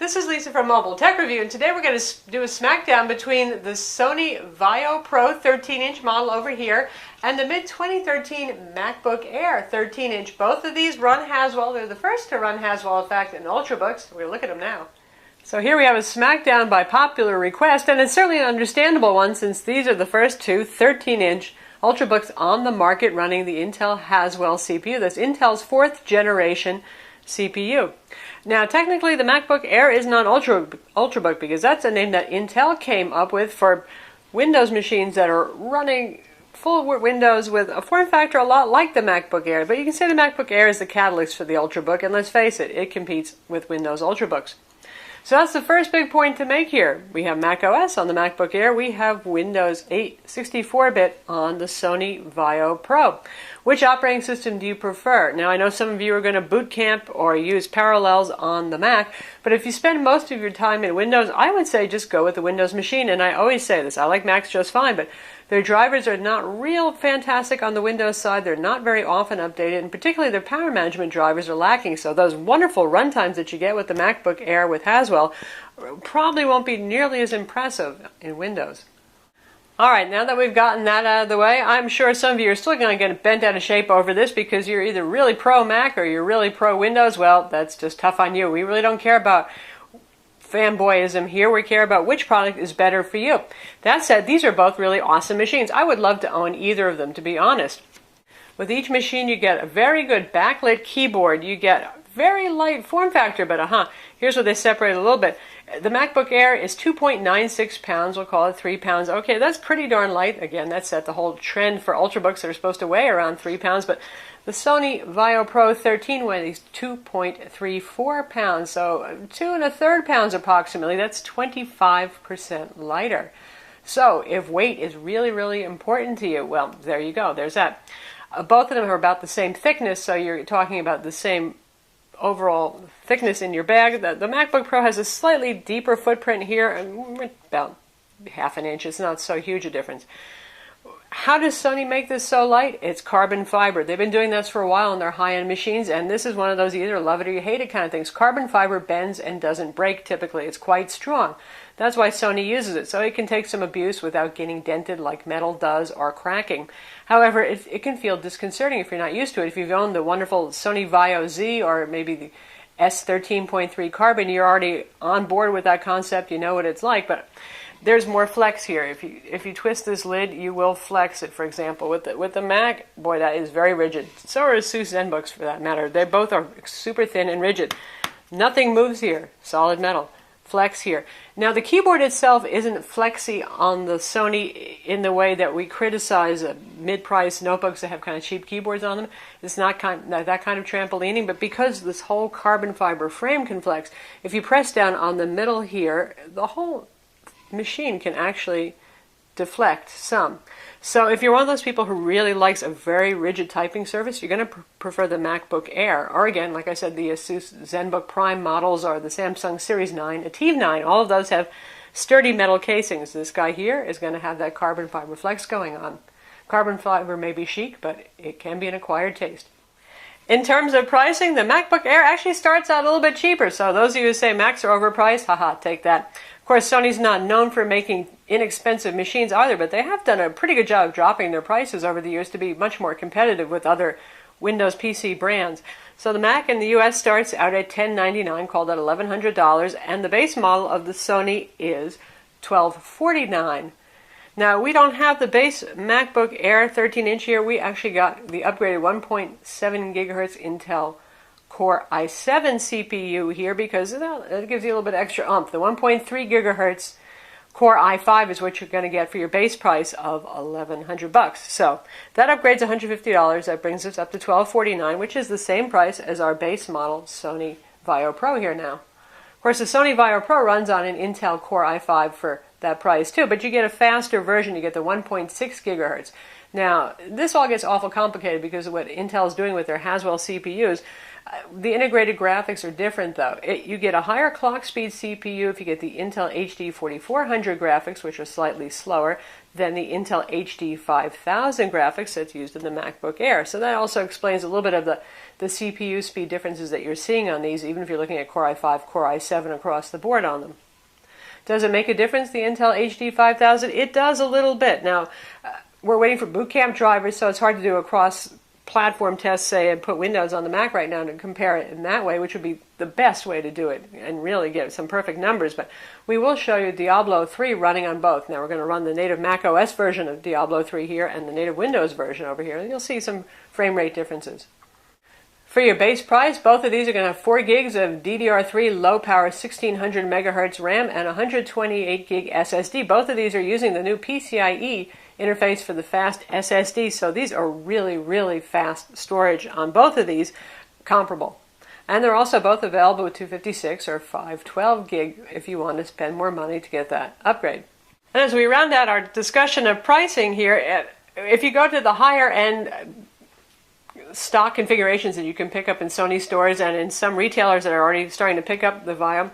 This is Lisa from Mobile Tech Review, and today we're going to do a smackdown between the Sony VAIO Pro 13-inch model over here and the mid-2013 MacBook Air 13-inch. Both of these run Haswell. They're the first to run Haswell, in fact, in Ultrabooks. We're going to look at them now. So here we have a smackdown by popular request, and it's certainly an understandable one since these are the first two 13-inch Ultrabooks on the market running the Intel Haswell CPU. That's Intel's 4th generation CPU. Now, technically, the MacBook Air is not Ultrabook because that's a name that Intel came up with for Windows machines that are running full Windows with a form factor a lot like the MacBook Air. But you can say the MacBook Air is the catalyst for the Ultrabook, and let's face it, it competes with Windows Ultrabooks. So that's the first big point to make here. We have Mac OS on the MacBook Air. We have Windows 8 64-bit on the Sony VAIO Pro. Which operating system do you prefer? Now, I know some of you are going to boot camp or use Parallels on the Mac, but if you spend most of your time in Windows, I would say just go with the Windows machine. And I always say this, I like Macs just fine, but their drivers are not real fantastic on the Windows side. They're not very often updated, and particularly their power management drivers are lacking. So those wonderful runtimes that you get with the MacBook Air with Haswell probably won't be nearly as impressive in Windows. Alright, now that we've gotten that out of the way, I'm sure some of you are still going to get bent out of shape over this because you're either really pro Mac or you're really pro Windows. Well, that's just tough on you. We really don't care about fanboyism here. We care about which product is better for you. That said, these are both really awesome machines. I would love to own either of them, to be honest. With each machine, you get a very good backlit keyboard. You get very light form factor, but here's where they separate a little bit. The MacBook Air is 2.96 pounds. We'll call it 3 pounds. Okay, that's pretty darn light. Again, that set the whole trend for Ultrabooks that are supposed to weigh around 3 pounds, but the Sony VAIO Pro 13 weighs 2.34 pounds, so 2 1/3 pounds approximately. That's 25% lighter. So if weight is really, really important to you, well, there you go. There's that. Both of them are about the same thickness, so you're talking about the same overall thickness in your bag. The MacBook Pro has a slightly deeper footprint here, about ½ an inch. It's not so huge a difference. How does Sony make this so light? It's carbon fiber. They've been doing this for a while on their high-end machines, and this is one of those you either love it or you hate it kind of things. Carbon fiber bends and doesn't break typically. It's quite strong. That's why Sony uses it, so it can take some abuse without getting dented like metal does or cracking. However, it can feel disconcerting if you're not used to it. If you've owned the wonderful Sony VAIO Z or maybe the S13.3 Carbon, you're already on board with that concept. You know what it's like, but there's more flex here. If you twist this lid, you will flex it. For example, with the Mac, boy, that is very rigid. So are ASUS ZenBooks for that matter. They both are super thin and rigid. Nothing moves here. Solid metal. Flex here. Now, the keyboard itself isn't flexy on the Sony in the way that we criticize mid-price notebooks that have kind of cheap keyboards on them. It's not that kind of trampolining, but because this whole carbon fiber frame can flex, if you press down on the middle here, the whole machine can actually deflect some. So if you're one of those people who really likes a very rigid typing surface, you're going to prefer the MacBook Air. Or again, like I said, the ASUS ZenBook Prime models or the Samsung Series 9, a TiVo 9, all of those have sturdy metal casings. This guy here is going to have that carbon fiber flex going on. Carbon fiber may be chic, but it can be an acquired taste. In terms of pricing, the MacBook Air actually starts out a little bit cheaper. So those of you who say Macs are overpriced, haha, take that. Of course, Sony's not known for making inexpensive machines either, but they have done a pretty good job of dropping their prices over the years to be much more competitive with other Windows PC brands. So the Mac in the US starts out at $1,099, called at $1,100, and the base model of the Sony is $1,249. Now, we don't have the base MacBook Air 13-inch here. We actually got the upgraded 1.7 gigahertz Intel Core i7 CPU here because it gives you a little bit extra oomph. The 1.3 gigahertz Core i5 is what you're going to get for your base price of $1,100. So that upgrades $150. That brings us up to $1,249, which is the same price as our base model Sony VAIO Pro here now. Of course, the Sony VAIO Pro runs on an Intel Core i5 for that price too, but you get a faster version. You get the 1.6 gigahertz. Now, this all gets awful complicated because of what Intel is doing with their Haswell CPUs. The integrated graphics are different, though. You get a higher clock speed CPU if you get the Intel HD 4400 graphics, which are slightly slower. than the Intel HD 5000 graphics that's used in the MacBook Air. So that also explains a little bit of the CPU speed differences that you're seeing on these, even if you're looking at Core i5, Core i7 across the board on them. Does it make a difference, the Intel HD 5000? It does a little bit. Now, we're waiting for boot camp drivers, so it's hard to do a cross-platform test, say, and put Windows on the Mac right now to compare it in that way, which would be the best way to do it and really get some perfect numbers. But we will show you Diablo 3 running on both. Now, we're going to run the native Mac OS version of Diablo 3 here and the native Windows version over here, and you'll see some frame rate differences. For your base price, both of these are going to have 4 gigs of DDR3 low-power 1600 megahertz RAM and 128 gig SSD. Both of these are using the new PCIe interface for the fast SSD, so these are really, really fast storage on both of these, comparable. And they're also both available with 256 or 512 gig if you want to spend more money to get that upgrade. And as we round out our discussion of pricing here, if you go to the higher end stock configurations that you can pick up in Sony stores and in some retailers that are already starting to pick up the VAIO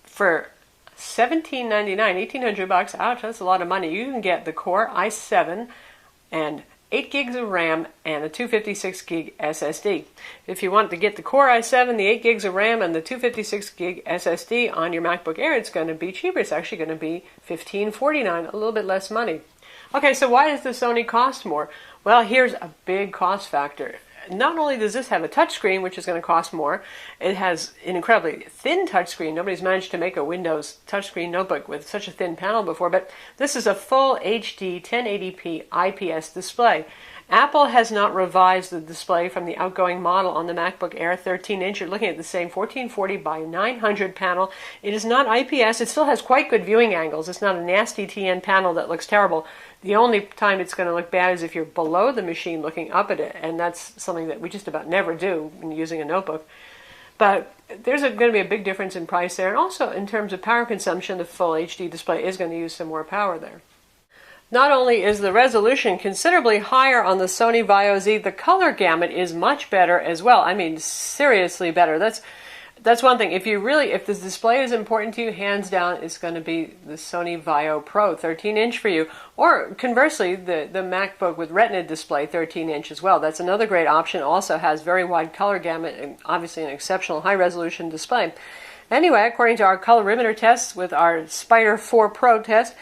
for $1,799, $1,800, ouch, that's a lot of money. You can get the Core i7 and 8 gigs of RAM and a 256 gig SSD. If you want to get the Core i7, the 8 gigs of RAM, and the 256 gig SSD on your MacBook Air, it's going to be cheaper. It's actually going to be $1,549, a little bit less money. Okay, so why does the Sony cost more? Well, here's a big cost factor. Not only does this have a touchscreen, which is going to cost more, it has an incredibly thin touchscreen. Nobody's managed to make a Windows touchscreen notebook with such a thin panel before, but this is a full HD 1080p IPS display. Apple has not revised the display from the outgoing model on the MacBook Air 13-inch. You're looking at the same 1440 by 900 panel. It is not IPS. It still has quite good viewing angles. It's not a nasty TN panel that looks terrible. The only time it's going to look bad is if you're below the machine looking up at it, and that's something that we just about never do when using a notebook. But there's going to be a big difference in price there, and also in terms of power consumption, the full HD display is going to use some more power there. Not only is the resolution considerably higher on the Sony VAIO Z, the color gamut is much better as well. I mean, seriously better. That's one thing. If the display is important to you, hands down, it's going to be the Sony VAIO Pro 13-inch for you. Or conversely, the MacBook with Retina display 13-inch as well. That's another great option. Also has very wide color gamut and obviously an exceptional high-resolution display. Anyway, according to our colorimeter tests with our Spider 4 Pro test,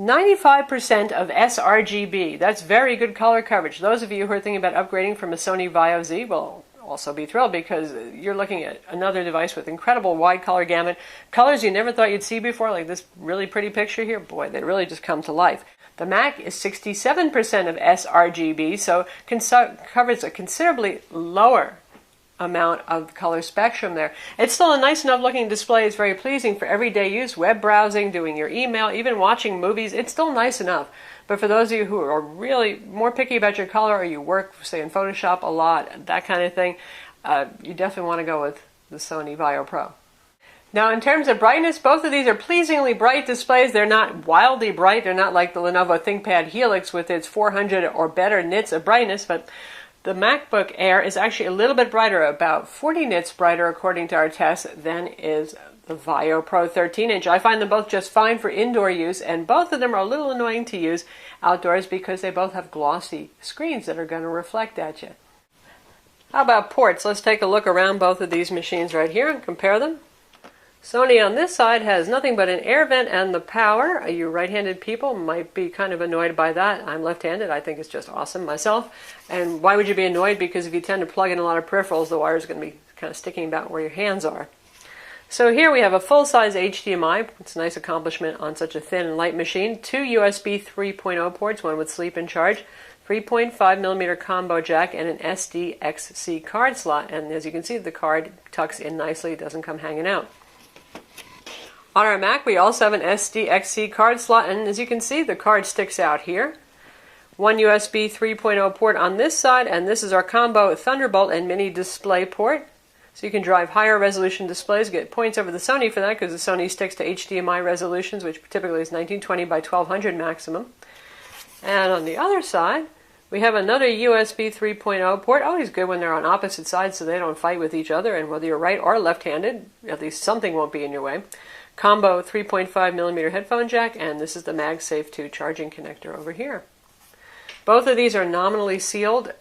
95% of sRGB. That's very good color coverage. Those of you who are thinking about upgrading from a Sony VAIO Z will also be thrilled, because you're looking at another device with incredible wide color gamut. Colors you never thought you'd see before, like this really pretty picture here. Boy, they really just come to life. The Mac is 67% of sRGB, so covers a considerably lower amount of color spectrum there. It's still a nice enough looking display. It's very pleasing for everyday use, web browsing, doing your email, even watching movies. It's still nice enough. But for those of you who are really more picky about your color, or you work, say, in Photoshop a lot, that kind of thing, you definitely want to go with the Sony VAIO Pro. Now, in terms of brightness, both of these are pleasingly bright displays. They're not wildly bright. They're not like the Lenovo ThinkPad Helix with its 400 or better nits of brightness, but the MacBook Air is actually a little bit brighter, about 40 nits brighter according to our tests, than is the VAIO Pro 13-inch. I find them both just fine for indoor use, and both of them are a little annoying to use outdoors because they both have glossy screens that are going to reflect at you. How about ports? Let's take a look around both of these machines right here and compare them. Sony on this side has nothing but an air vent and the power. You right-handed people might be kind of annoyed by that. I'm left-handed. I think it's just awesome myself. And why would you be annoyed? Because if you tend to plug in a lot of peripherals, the wire is going to be kind of sticking about where your hands are. So here we have a full-size HDMI. It's a nice accomplishment on such a thin and light machine. 2 USB 3.0 ports, one with sleep and charge, 3.5mm combo jack, and an SDXC card slot. And as you can see, the card tucks in nicely. It doesn't come hanging out. On our Mac, we also have an SDXC card slot, and as you can see, the card sticks out here. One USB 3.0 port on this side, and this is our combo Thunderbolt and mini display port. So you can drive higher resolution displays, get points over the Sony for that, because the Sony sticks to HDMI resolutions, which typically is 1920 by 1200 maximum. And on the other side, we have another USB 3.0 port. Always good when they're on opposite sides so they don't fight with each other, and whether you're right or left-handed, at least something won't be in your way. combo 3.5mm headphone jack, and this is the MagSafe 2 charging connector over here. Both of these are nominally sealed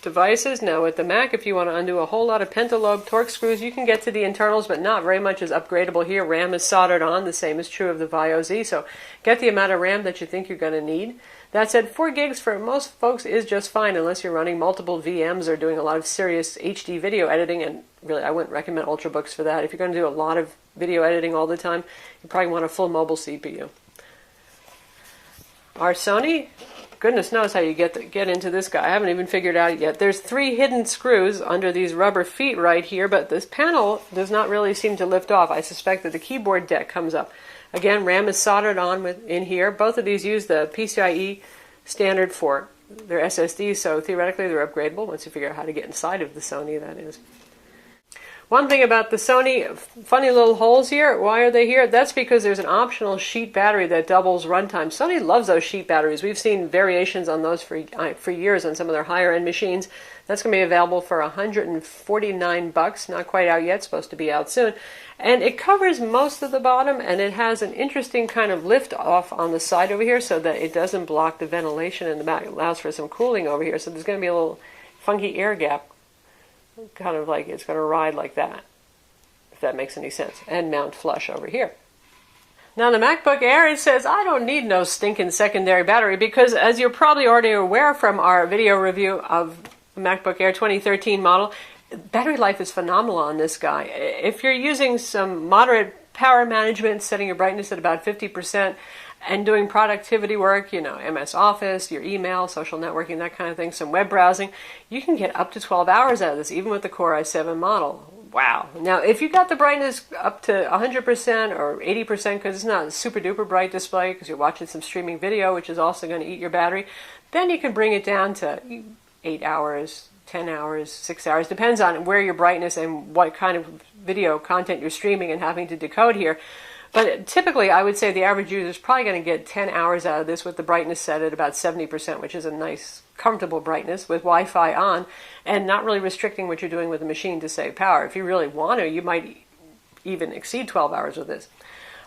devices. Now with the Mac, if you want to undo a whole lot of pentalobe Torx screws, you can get to the internals, but not very much is upgradable here. RAM is soldered on. The same is true of the VAIO Z, so get the amount of RAM that you think you're going to need. That said, 4 gigs for most folks is just fine unless you're running multiple VMs or doing a lot of serious HD video editing, and really I wouldn't recommend Ultrabooks for that. If you're going to do a lot of video editing all the time, you probably want a full mobile CPU. Our Sony, goodness knows how you get into this guy. I haven't even figured it out yet. There's 3 hidden screws under these rubber feet right here, but this panel does not really seem to lift off. I suspect that the keyboard deck comes up. Again, RAM is soldered on in here. Both of these use the PCIe standard for their SSDs, so theoretically they're upgradable once you figure out how to get inside of the Sony, that is. One thing about the Sony, funny little holes here. Why are they here? That's because there's an optional sheet battery that doubles runtime. Sony loves those sheet batteries. We've seen variations on those for years on some of their higher-end machines. That's going to be available for $149, not quite out yet, supposed to be out soon. And it covers most of the bottom, and it has an interesting kind of lift off on the side over here so that it doesn't block the ventilation in the back. It allows for some cooling over here, so there's going to be a little funky air gap. Kind of like it's going to ride like that, if that makes any sense, and mount flush over here. Now the MacBook Air, it says, I don't need no stinking secondary battery, because as you're probably already aware from our video review of the MacBook Air 2013 model, battery life is phenomenal on this guy. If you're using some moderate power management, setting your brightness at about 50%, and doing productivity work, you know, MS Office, your email, social networking, that kind of thing, some web browsing, you can get up to 12 hours out of this, even with the Core i7 model. Wow. Now, if you got the brightness up to 100% or 80%, because it's not a super duper bright display, because you're watching some streaming video, which is also going to eat your battery, then you can bring it down to 8 hours, 10 hours, 6 hours, depends on where your brightness and what kind of video content you're streaming and having to decode here. But typically, I would say the average user is probably going to get 10 hours out of this with the brightness set at about 70%, which is a nice, comfortable brightness with Wi-Fi on, and not really restricting what you're doing with the machine to save power. If you really want to, you might even exceed 12 hours with this.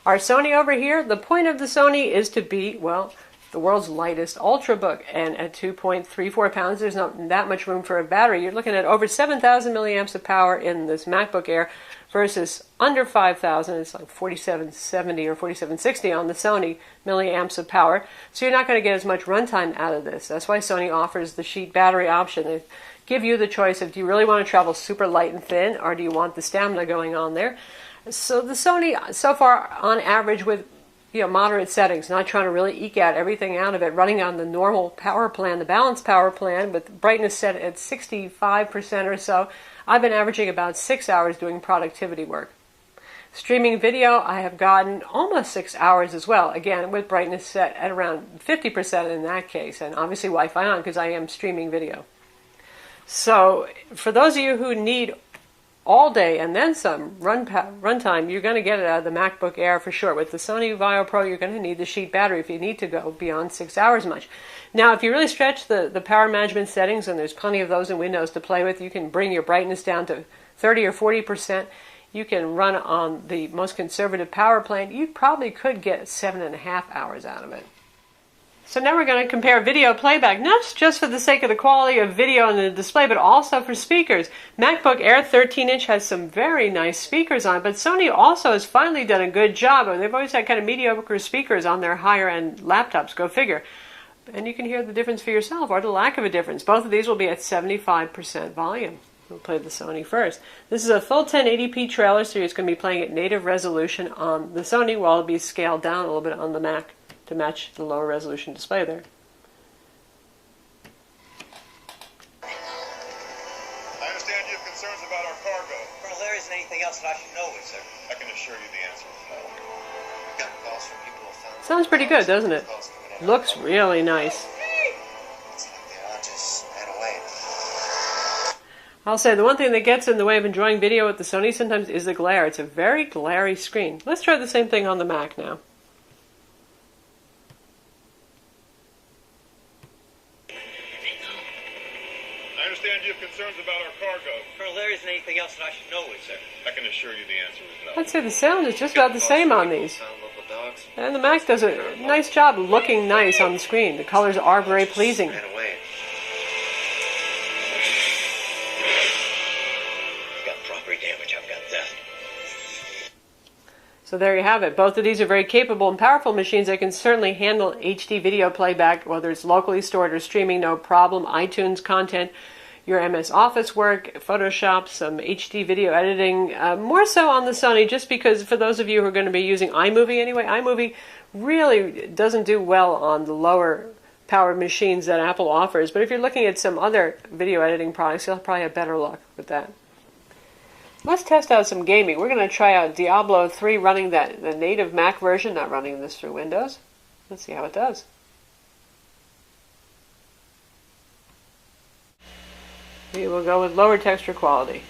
Our Sony over here, the point of the Sony is to be, well, the world's lightest Ultrabook, and at 2.34 pounds, there's not that much room for a battery. You're looking at over 7,000 milliamps of power in this MacBook Air versus under 5,000. It's like 4770 or 4760 on the Sony milliamps of power. So you're not going to get as much runtime out of this. That's why Sony offers the sheet battery option. They give you the choice of, do you really want to travel super light and thin, or do you want the stamina going on there? So the Sony, so far, on average, with moderate settings, not trying to really eke out everything out of it, running on the normal power plan, the balanced power plan, with brightness set at 65% or so, I've been averaging about 6 hours doing productivity work. Streaming video, I have gotten almost 6 hours as well, again, with brightness set at around 50% in that case, and obviously Wi-Fi on, because I am streaming video. So, for those of you who need all day and then some runtime, you're going to get it out of the MacBook Air for sure. With the Sony VAIO Pro, you're going to need the sheet battery if you need to go beyond 6 hours much. Now, if you really stretch the power management settings, and there's plenty of those in Windows to play with, you can bring your brightness down to 30 or 40%. You can run on the most conservative power plan. You probably could get 7.5 hours out of it. So now we're going to compare video playback, not just for the sake of the quality of video on the display, but also for speakers. MacBook Air 13-inch has some very nice speakers on it, but Sony also has finally done a good job. They've always had kind of mediocre speakers on their higher-end laptops, go figure. And you can hear the difference for yourself, or the lack of a difference. Both of these will be at 75% volume. We'll play the Sony first. This is a full 1080p trailer, so it's going to be playing at native resolution on the Sony, while it'll be scaled down a little bit on the Mac to match the lower resolution display there. I understand you have concerns about our cargo. Colonel, there isn't anything else that I should know, is there? I can assure you the answer is no. We've got calls from people who found... Sounds pretty good, doesn't it? Looks really nice. It's like they all just ran away. I'll say the one thing that gets in the way of enjoying video with the Sony sometimes is the glare. It's a very glary screen. Let's try the same thing on the Mac now. understand you have concerns about our cargo. Colonel, there isn't anything else that I should know, is there? I can assure you the answer is no. I'd say the sound is just about the same on these. Found local dogs. And the Mac does a nice job looking nice on the screen. The colors are very pleasing. Ran away. I've got property damage. I've got theft. So there you have it. Both of these are very capable and powerful machines that can certainly handle HD video playback, whether it's locally stored or streaming, no problem. iTunes content, your MS Office work, Photoshop, some HD video editing, more so on the Sony, just because for those of you who are going to be using iMovie anyway, iMovie really doesn't do well on the lower powered machines that Apple offers. But if you're looking at some other video editing products, you'll probably have better luck with that. Let's test out some gaming. We're going to try out Diablo 3 running the native Mac version, not running this through Windows. Let's see how it does. We will go with lower texture quality.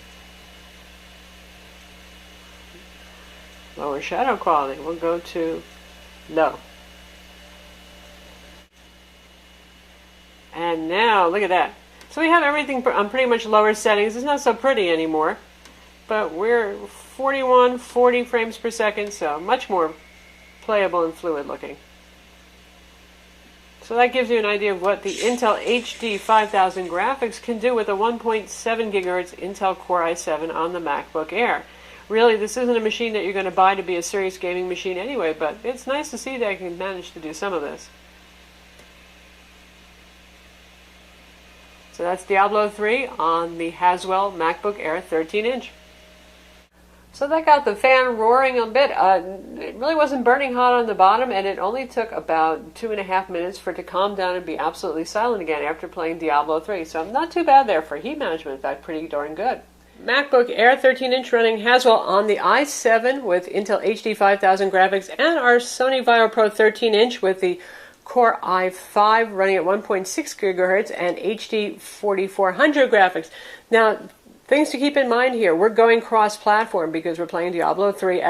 Lower shadow quality. We'll go to low. And now, look at that. So we have everything on pretty much lower settings. It's not so pretty anymore. But we're 40 frames per second, so much more playable and fluid looking. So that gives you an idea of what the Intel HD 5000 graphics can do with a 1.7 gigahertz Intel Core i7 on the MacBook Air. Really, this isn't a machine that you're going to buy to be a serious gaming machine anyway, but it's nice to see that I can manage to do some of this. So that's Diablo 3 on the Haswell MacBook Air 13-inch. So that got the fan roaring a bit. It really wasn't burning hot on the bottom, and it only took about 2.5 minutes for it to calm down and be absolutely silent again after playing Diablo 3. So not too bad there for heat management. In fact, pretty darn good. MacBook Air 13-inch running Haswell on the i7 with Intel HD 5000 graphics, and our Sony VAIO Pro 13-inch with the Core i5 running at 1.6 gigahertz and HD 4400 graphics. Now, things to keep in mind here, we're going cross-platform because we're playing Diablo 3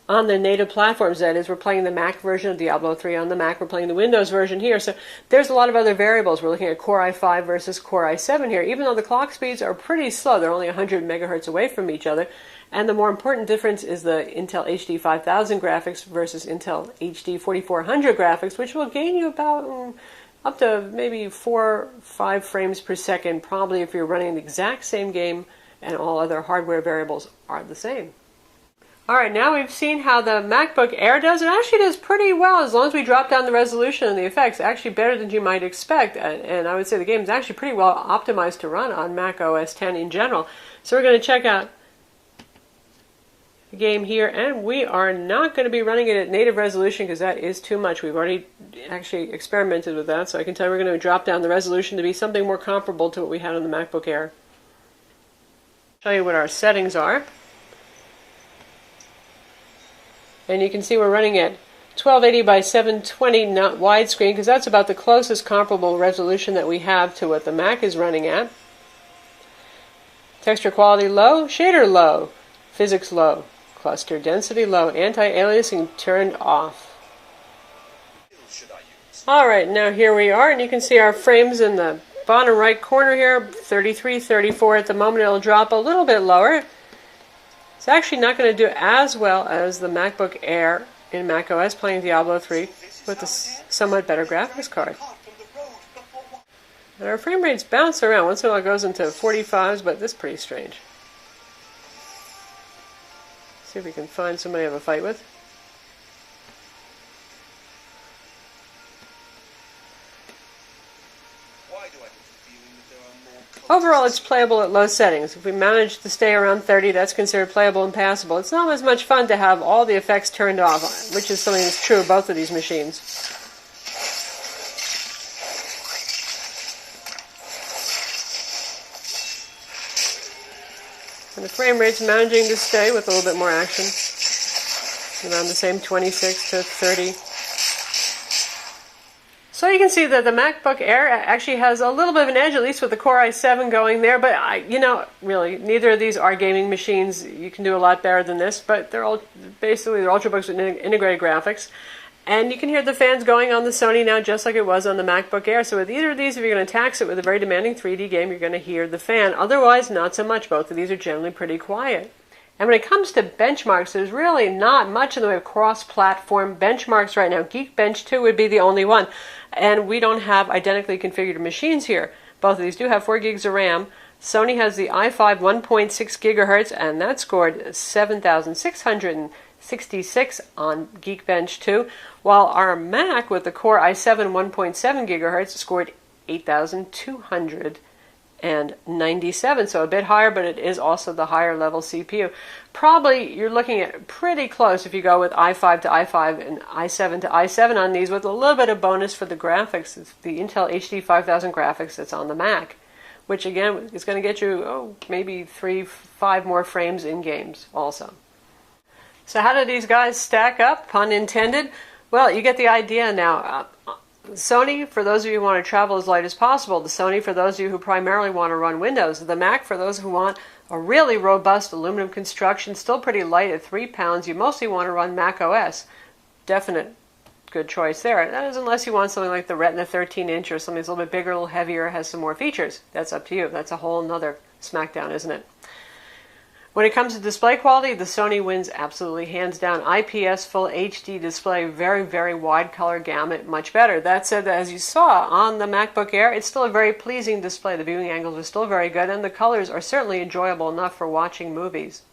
on the native platforms. That is, we're playing the Mac version of Diablo 3 on the Mac, we're playing the Windows version here. So there's a lot of other variables. We're looking at Core i5 versus Core i7 here, even though the clock speeds are pretty slow. They're only 100 megahertz away from each other. And the more important difference is the Intel HD 5000 graphics versus Intel HD 4400 graphics, which will gain you about up to maybe 4 or 5 frames per second, probably if you're running the exact same game and all other hardware variables are the same. Alright, now we've seen how the MacBook Air does. It actually does pretty well as long as we drop down the resolution and the effects. Actually better than you might expect. And I would say the game is actually pretty well optimized to run on Mac OS X in general. So we're going to check out the game here, and we are not going to be running it at native resolution because that is too much. We've already actually experimented with that, so I can tell you we're going to drop down the resolution to be something more comparable to what we had on the MacBook Air. Show you what our settings are. And you can see we're running at 1280 by 720, not widescreen, because that's about the closest comparable resolution that we have to what the Mac is running at. Texture quality low, shader low, physics low, cluster density low, anti-aliasing turned off. Alright, now here we are, and you can see our frames in the bottom right corner here, 33, 34 at the moment. It'll drop a little bit lower. It's actually not going to do as well as the MacBook Air in macOS playing Diablo 3 with a somewhat better graphics card. And our frame rates bounce around. Once in a while it goes into 45s, but this is pretty strange. See if we can find somebody to have a fight with. Overall, it's playable at low settings. If we manage to stay around 30, that's considered playable and passable. It's not as much fun to have all the effects turned off, which is something that's true of both of these machines. And the frame rate's managing to stay with a little bit more action, around the same 26 to 30. So you can see that the MacBook Air actually has a little bit of an edge, at least with the Core i7 going there. But, really, neither of these are gaming machines. You can do a lot better than this. But they're all basically they're Ultrabooks with integrated graphics. And you can hear the fans going on the Sony now just like it was on the MacBook Air. So with either of these, if you're going to tax it with a very demanding 3D game, you're going to hear the fan. Otherwise, not so much. Both of these are generally pretty quiet. And when it comes to benchmarks, there's really not much in the way of cross-platform benchmarks right now. Geekbench 2 would be the only one. And we don't have identically configured machines here. Both of these do have 4 gigs of RAM. Sony has the i5 1.6 gigahertz, and that scored 7,666 on Geekbench 2, while our Mac with the Core i7 1.7 gigahertz scored 8,297, so a bit higher, but it is also the higher level CPU. Probably you're looking at pretty close if you go with i5 to i5 and i7 to i7 on these, with a little bit of bonus for the graphics. It's the Intel HD 5000 graphics that's on the Mac, which again is going to get you maybe 3-5 more frames in games also. So how do these guys stack up, pun intended? Well, you get the idea now. Sony, for those of you who want to travel as light as possible. The Sony, for those of you who primarily want to run Windows. The Mac, for those who want a really robust aluminum construction, still pretty light at 3 pounds. You mostly want to run Mac OS. Definite good choice there. That is unless you want something like the Retina 13-inch or something that's a little bit bigger, a little heavier, has some more features. That's up to you. That's a whole nother Smackdown, isn't it? When it comes to display quality, the Sony wins absolutely hands down. IPS Full HD display, very, very wide color gamut, much better. That said, as you saw on the MacBook Air, it's still a very pleasing display. The viewing angles are still very good, and the colors are certainly enjoyable enough for watching movies.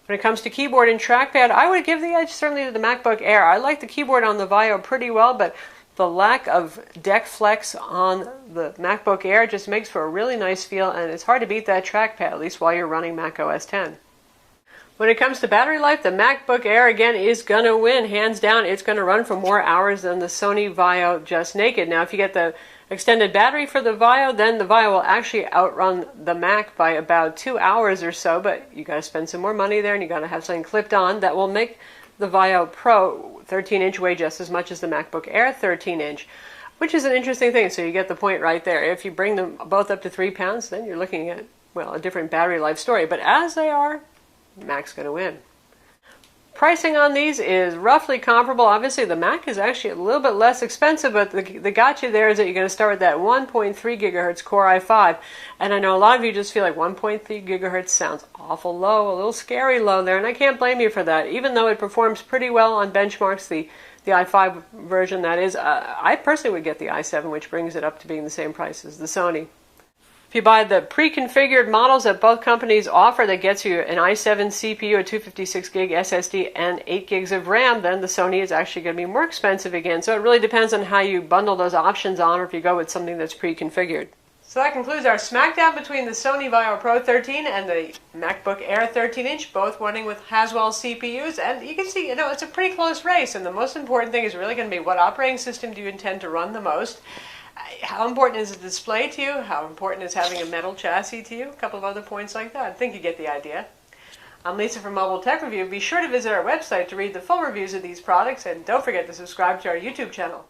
When it comes to keyboard and trackpad, I would give the edge certainly to the MacBook Air. I like the keyboard on the VAIO pretty well, but the lack of deck flex on the MacBook Air just makes for a really nice feel, and it's hard to beat that trackpad, at least while you're running Mac OS X. When it comes to battery life, the MacBook Air, again, is going to win. Hands down, it's going to run for more hours than the Sony VAIO just naked. Now, if you get the extended battery for the VAIO, then the VAIO will actually outrun the Mac by about 2 hours or so, but you got to spend some more money there, and you got to have something clipped on that will make the VAIO Pro 13-inch weigh just as much as the MacBook Air 13-inch, which is an interesting thing. So you get the point right there. If you bring them both up to 3 pounds, then you're looking at, well, a different battery life story. But as they are, Mac's going to win. Pricing on these is roughly comparable. Obviously, the Mac is actually a little bit less expensive, but the gotcha there is that you're going to start with that 1.3 gigahertz Core i5. And I know a lot of you just feel like 1.3 gigahertz sounds awful low, a little scary low there, and I can't blame you for that. Even though it performs pretty well on benchmarks, the i5 version, that is, I personally would get the i7, which brings it up to being the same price as the Sony. If you buy the pre-configured models that both companies offer that gets you an i7 CPU, a 256 gig SSD, and 8 gigs of RAM, then the Sony is actually going to be more expensive again. So it really depends on how you bundle those options on, or if you go with something that's pre-configured. So that concludes our Smackdown between the Sony VAIO Pro 13 and the MacBook Air 13-inch, both running with Haswell CPUs. And you can see, it's a pretty close race, and the most important thing is really going to be what operating system do you intend to run the most. How important is the display to you? How important is having a metal chassis to you? A couple of other points like that. I think you get the idea. I'm Lisa from Mobile Tech Review. Be sure to visit our website to read the full reviews of these products, and don't forget to subscribe to our YouTube channel.